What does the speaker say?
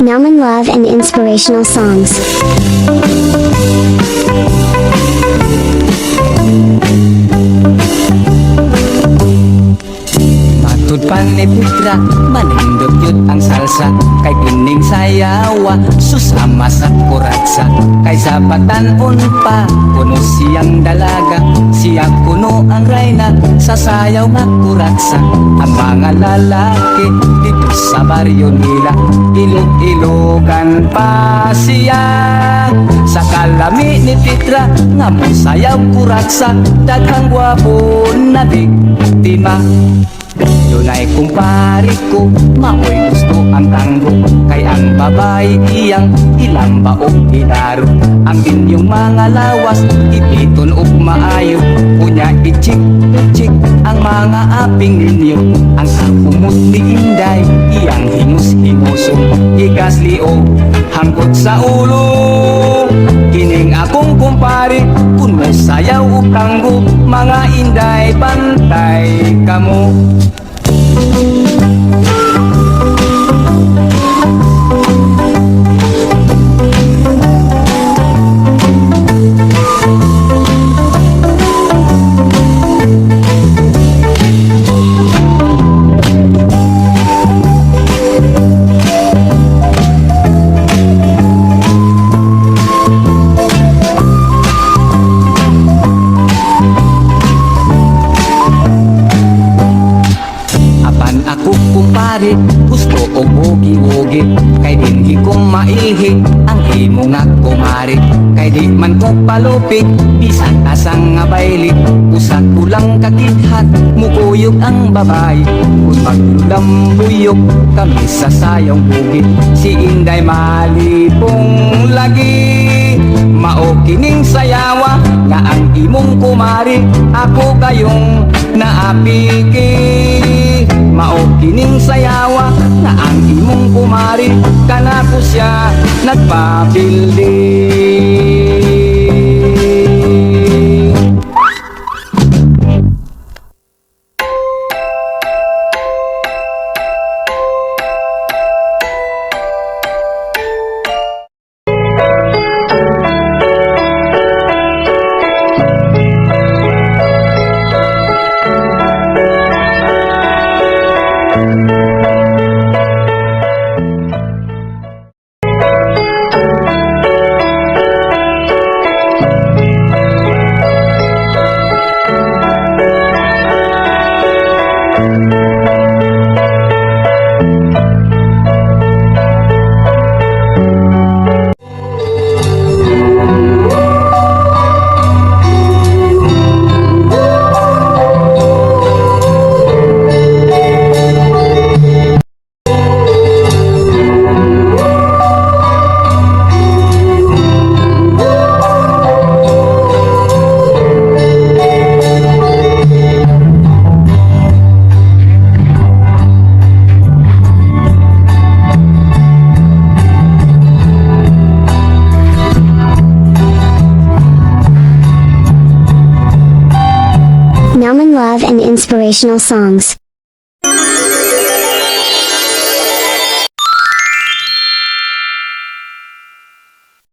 Nauman love and inspirational songs. Matud pan ni putra, manindot yun ang salsa. Kay kining sayawa, susama sa kuratsa. Kay sapatan pa, kuno siyang dalaga. Siya kuno ang reyna, sa sayaw nga kuratsa. Ang mga lalaki, dito sa baryo nila, ilog-ilogan pa siya. Sa kalami ni Pitra, nga mo sayaw kuratsa. Daghang gwapo na biktima. Dunay kumpari ko, maoy gusto ang tanggo. Kay ang babae iyang ilamba o ilaro. Ang inyong mga lawas, ipiton o maayo. Kunya i-chik-chik ang mga aping ninyo. Ang akumot ni Inday, iyang hingus-hingusong. Ikasli o hangkot sa ulo. Kining akong kumpari, kun mo sayaw o tanggo. Mga Inday, pantay kamo. Gusto o bugi-bugi, kay dinhi kong mailhi ang imo nga kumari. Kay di man ko palupig, bisan asang nga bayli. Usak kulang kakithat, mukuyog ang babay. Kung maglulambuyog kami sa sayong bugi. Si Inday malipong lagi, mao kining sayawa nga ang imong kumari. Ako kayong naapiki, mao kining sayawa nga ang imong kumari. Kanako siya nagpapildi. Nauman love and inspirational songs.